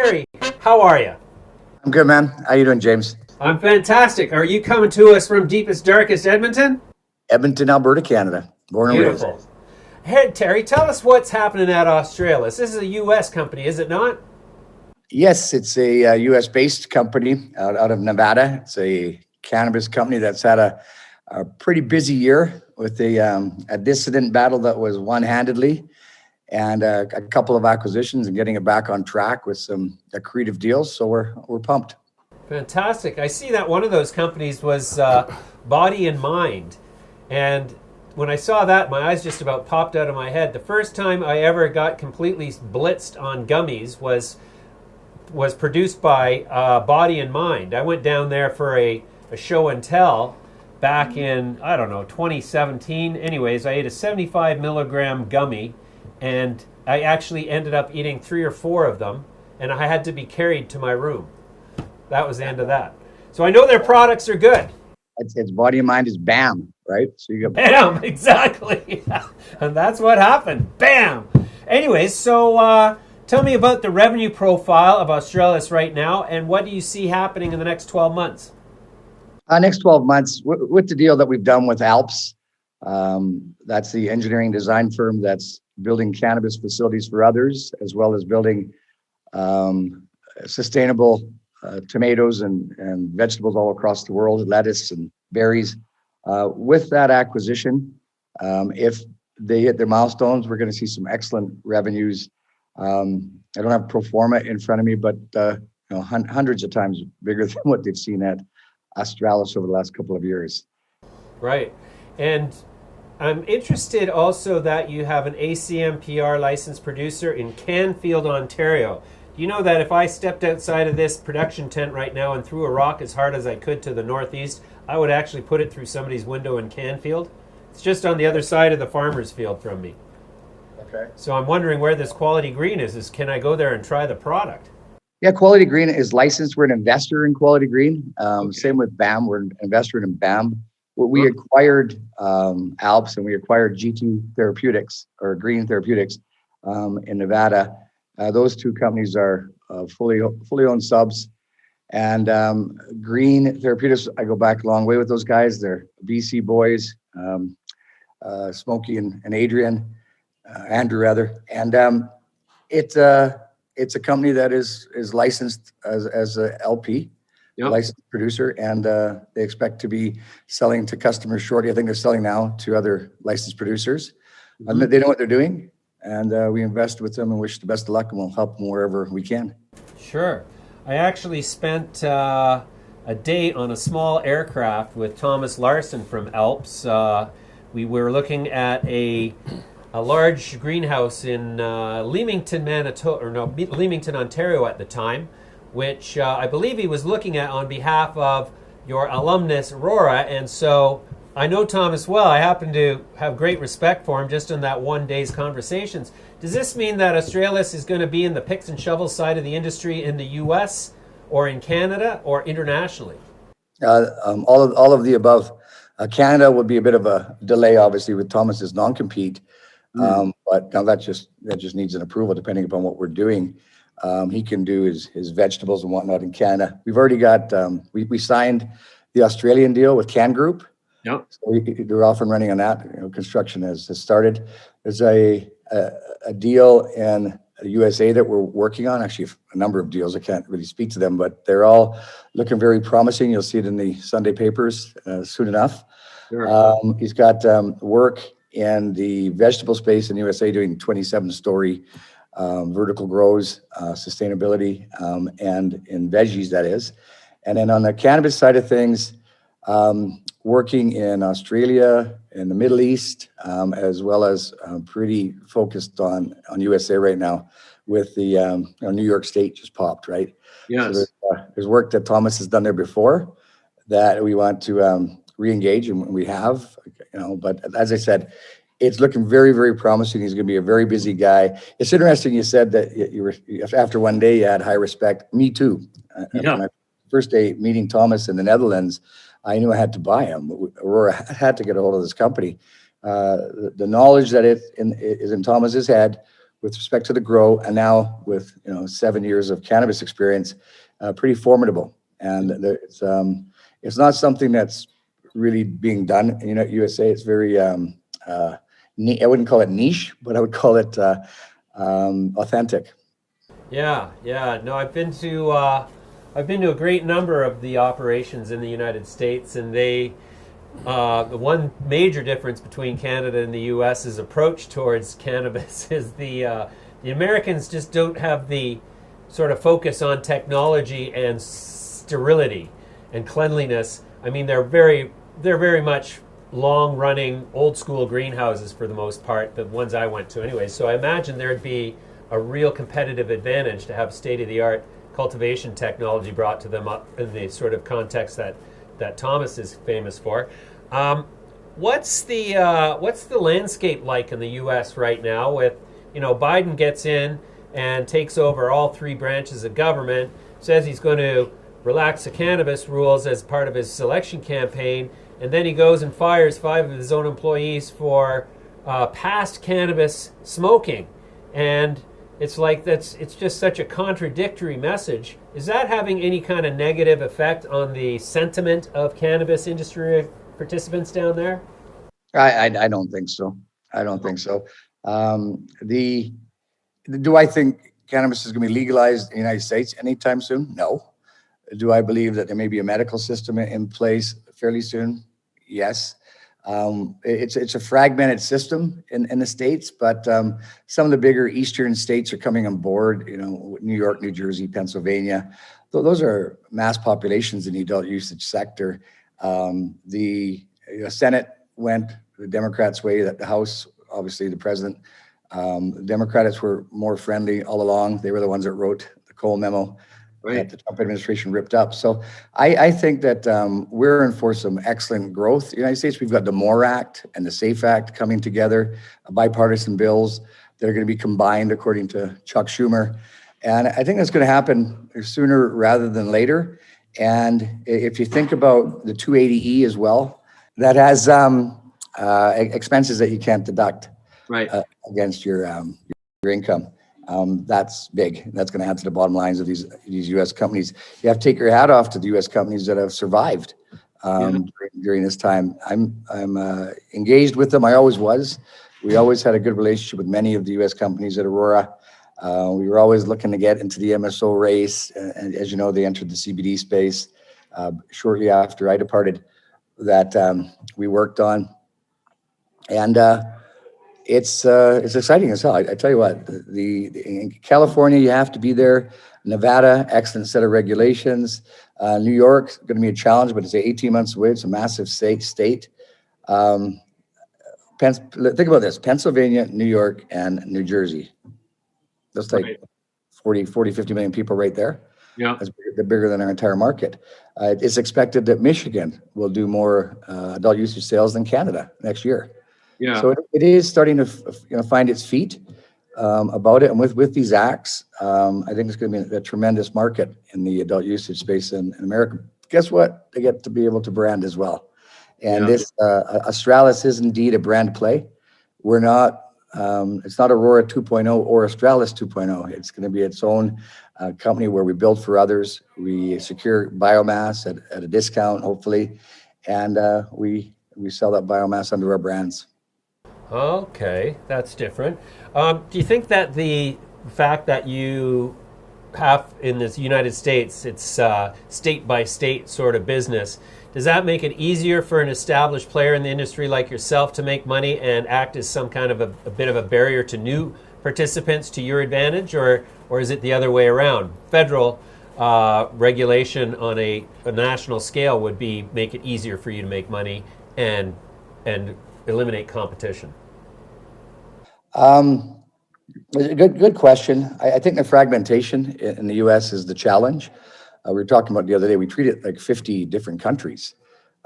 Terry, how are you? I'm good, man. How you doing, James? I'm fantastic. Are you coming to us from deepest, darkest Edmonton? Edmonton, Alberta, Canada. Born and raised. Beautiful. Hey, Terry, tell us what's happening at Australis. This is a U.S. company, is it not? Yes, it's a U.S.-based company out of Nevada. It's a cannabis company that's had a pretty busy year with a dissident battle that was one-handedly, and a couple of acquisitions and getting it back on track with some accretive deals. So we're pumped. Fantastic. I see that one of those companies was Body and Mind. And when I saw that, my eyes just about popped out of my head. The first time I ever got completely blitzed on gummies was produced by Body and Mind. I went down there for a show and tell back in, I don't know, 2017. Anyways, I ate a 75 milligram gummy, and I actually ended up eating 3 or 4 of them, and I had to be carried to my room. That was the end of that. So I know their products are good. It's Body and Mind is BAMM, right? So you got BAMM, exactly. And that's what happened. BAMM. Anyways, so tell me about the revenue profile of Australis right now, and what do you see happening in the next 12 months? Next 12 months, with the deal that we've done with ALPS, that's the engineering design firm that's building cannabis facilities for others, as well as building sustainable tomatoes and vegetables all across the world, lettuce and berries. With that acquisition, if they hit their milestones, we're going to see some excellent revenues. I don't have pro forma in front of me, but hundreds of times bigger than what they've seen at Australis over the last couple of years. Right. And I'm interested also that you have an ACMPR licensed producer in Canfield, Ontario. Do you know that if I stepped outside of this production tent right now and threw a rock as hard as I could to the northeast, I would actually put it through somebody's window in Canfield? It's just on the other side of the farmer's field from me. Okay. So I'm wondering where this Quality Green is. Can I go there and try the product? Yeah, Quality Green is licensed. We're an investor in Quality Green. Okay. Same with BAMM. We're an investor in BAMM. We acquired ALPS and we acquired GT Therapeutics or Green Therapeutics in Nevada. Those two companies are fully owned subs. And Green Therapeutics, I go back a long way with those guys. They're BC boys, Smokey and Adrian, Andrew rather. And it's a company that is licensed as a LP, yep, licensed producer, and they expect to be selling to customers shortly. I think they're selling now to other licensed producers. Mm-hmm. They know what they're doing, and we invest with them and wish the best of luck, and we'll help them wherever we can. Sure. I actually spent a day on a small aircraft with Thomas Larssen from ALPS. We were looking at a large greenhouse in Leamington, Leamington, Ontario at the time, which I believe he was looking at on behalf of your alumnus, Aurora. And so I know Thomas well. I happen to have great respect for him just in that one day's conversations. Does this mean that Australis is going to be in the picks and shovels side of the industry in the U.S. or in Canada or internationally? All of the above. Canada would be a bit of a delay, obviously, with Thomas's non-compete. But now that just needs an approval depending upon what we're doing. He can do his vegetables and whatnot in Canada. We've already got, we signed the Australian deal with Can Group. Yep. So we're off and running on that. Construction has started. There's a deal in the USA that we're working on, actually a number of deals. I can't really speak to them, but they're all looking very promising. You'll see it in the Sunday papers soon enough. Sure. He's got work in the vegetable space in the USA doing 27-story vertical grows, sustainability, and in veggies, that is. And then on the cannabis side of things, working in Australia, in the Middle East, as well as pretty focused on USA right now with the New York State just popped, right? Yes. So there's work that Thomas has done there before that we want to re-engage, and we have, but as I said, it's looking very, very promising. He's going to be a very busy guy. It's interesting you said that you were, after one day, you had high respect. Me too. Yeah. My first day meeting Thomas in the Netherlands, I knew I had to buy him. Aurora had to get a hold of this company. The knowledge that is in Thomas's head, with respect to the grow, and now with 7 years of cannabis experience, pretty formidable. And it's not something that's really being done in USA. It's very I wouldn't call it niche, but I would call it authentic. Yeah, yeah. No, I've been to a great number of the operations in the United States, and the one major difference between Canada and the U.S.'s approach towards cannabis is the Americans just don't have the sort of focus on technology and sterility and cleanliness. I mean, they're very much long-running, old-school greenhouses for the most part, the ones I went to anyway. So I imagine there'd be a real competitive advantage to have state-of-the-art cultivation technology brought to them up in the sort of context that Thomas is famous for. What's the landscape like in the U.S. right now? With Biden gets in and takes over all three branches of government, says he's going to relax the cannabis rules as part of his selection campaign, and then he goes and fires 5 of his own employees for past cannabis smoking, and it's like it's just such a contradictory message. Is that having any kind of negative effect on the sentiment of cannabis industry participants down there? I don't think so. I don't think so. Do I think cannabis is going to be legalized in the United States anytime soon? No. Do I believe that there may be a medical system in place fairly soon? Yes. It's a fragmented system in the States, but some of the bigger eastern states are coming on board, New York, New Jersey, Pennsylvania. Those are mass populations in the adult usage sector. The Senate went the Democrats' way, that the House, obviously the president. The Democrats were more friendly all along. They were the ones that wrote the Cole memo that the Trump administration ripped up. So I think that we're in for some excellent growth. In the United States, we've got the MORE Act and the SAFE Act coming together, bipartisan bills that are going to be combined, according to Chuck Schumer. And I think that's going to happen sooner rather than later. And if you think about the 280E as well, that has expenses that you can't deduct against your income. That's big. That's going to add to the bottom lines of these U.S. companies. You have to take your hat off to the U.S. companies that have survived during this time. I'm engaged with them. I always was. We always had a good relationship with many of the U.S. companies at Aurora. We were always looking to get into the MSO race, and as you know, they entered the CBD space shortly after I departed. That we worked on, and it's exciting as hell. I tell you what, in California, you have to be there. Nevada, excellent set of regulations. New York, going to be a challenge, but it's 18 months away. It's a massive state. Think about this: Pennsylvania, New York, and New Jersey. That's like 40, 50 million people right there. Yeah. That's bigger than our entire market. It's expected that Michigan will do more adult usage sales than Canada next year. Yeah. So it is starting to find its feet about it. And with these acts, I think it's going to be a tremendous market in the adult usage space in America. Guess what? They get to be able to brand as well. And this Australis is indeed a brand play. We're not. It's not Aurora 2.0 or Australis 2.0. It's going to be its own company where we build for others. We secure biomass at a discount, hopefully, and we sell that biomass under our brands. Okay, that's different. Do you think that the fact that you have in this United States, it's state by state sort of business, does that make it easier for an established player in the industry like yourself to make money and act as some kind of a bit of a barrier to new participants to your advantage, or is it the other way around? Federal regulation on a national scale would make it easier for you to make money and eliminate competition. Good question. I think the fragmentation in the U.S. is the challenge. We were talking about the other day, we treat it like 50 different countries.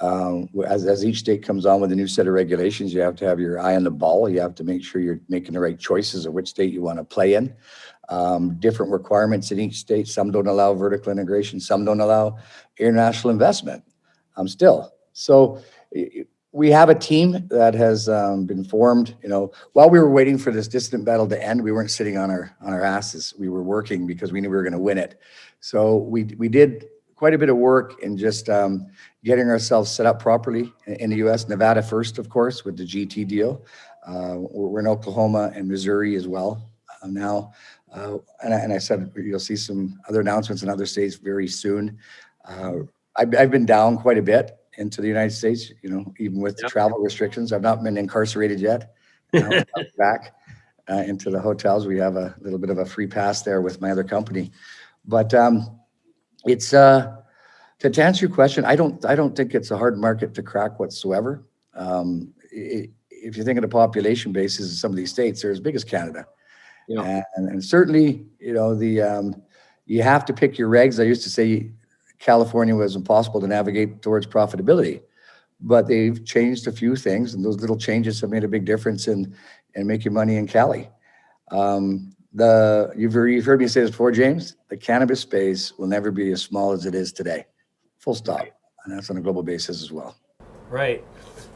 As each state comes on with a new set of regulations, you have to have your eye on the ball. You have to make sure you're making the right choices of which state you want to play in. Different requirements in each state. Some don't allow vertical integration. Some don't allow international investment still. So we have a team that has been formed. While we were waiting for this distant battle to end, we weren't sitting on our asses. We were working because we knew we were going to win it. So we did quite a bit of work in just getting ourselves set up properly in the U.S. Nevada first, of course, with the GT deal. We're in Oklahoma and Missouri as well now. And I said you'll see some other announcements in other states very soon. I've been down quite a bit into the United States, even with the travel restrictions. I've not been incarcerated yet. I'm back into the hotels. We have a little bit of a free pass there with my other company. But it's to answer your question, I don't think it's a hard market to crack whatsoever. If you think of the population bases of some of these states, they're as big as Canada. Yeah. And certainly, you have to pick your regs. I used to say California was impossible to navigate towards profitability, but they've changed a few things, and those little changes have made a big difference in making money in Cali. You've heard me say this before, James. The cannabis space will never be as small as it is today. Full stop. And that's on a global basis as well. Right.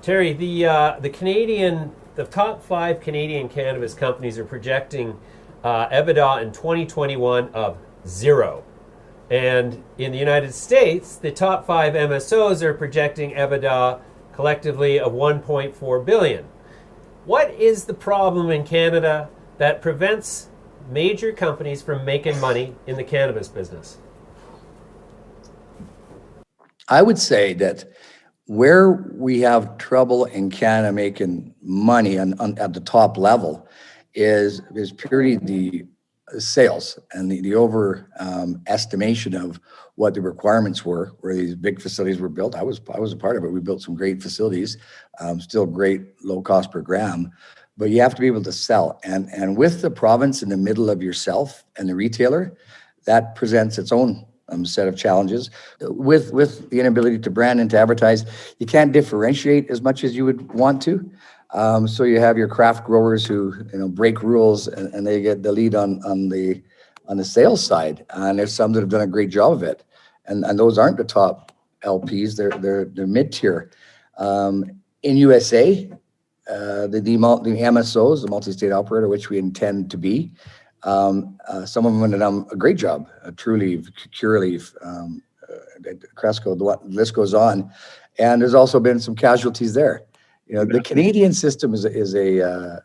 Terry, the top 5 Canadian cannabis companies are projecting EBITDA in 2021 of 0. And in the United States, the top 5 MSOs are projecting EBITDA collectively of $1.4 billion. What is the problem in Canada that prevents major companies from making money in the cannabis business? I would say that where we have trouble in Canada making money at the top level is purely the sales and the over estimation of what the requirements were, where these big facilities were built. I was a part of it. We built some great facilities, still great low cost per gram, but you have to be able to sell. And with the province in the middle of yourself and the retailer, that presents its own set of challenges. With the inability to brand and to advertise, you can't differentiate as much as you would want to. So you have your craft growers who break rules and they get the lead on the sales side. And there's some that have done a great job of it. And those aren't the top LPs. They're mid-tier. In USA, the MSOs, the multi-state operator, which we intend to be, some of them have done a great job. Trulieve, Curaleaf, Cresco, the list goes on. And there's also been some casualties there. The Canadian system is a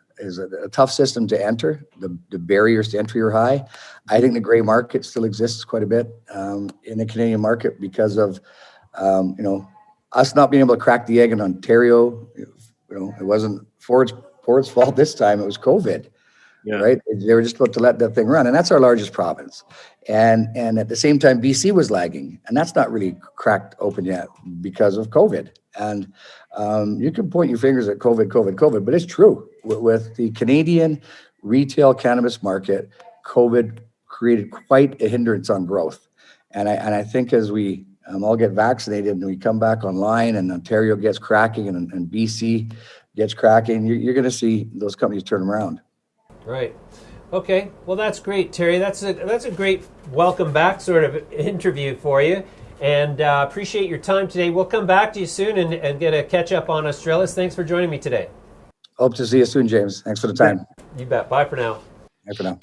tough system to enter. The barriers to entry are high. I think the gray market still exists quite a bit in the Canadian market because of us not being able to crack the egg in Ontario. It wasn't Ford's fault this time. It was COVID. Yeah. Right? They were just about to let that thing run. And that's our largest province. And at the same time, BC was lagging. And that's not really cracked open yet because of COVID. And you can point your fingers at COVID, but it's true. With the Canadian retail cannabis market, COVID created quite a hindrance on growth. And I think as we all get vaccinated and we come back online and Ontario gets cracking and BC gets cracking, you're going to see those companies turn around. Right. Okay. Well, that's great, Terry. That's a great welcome back sort of interview for you. And appreciate your time today. We'll come back to you soon and get a catch up on Australis. Thanks for joining me today. Hope to see you soon, James. Thanks for the time. You bet. Bye for now. Bye for now.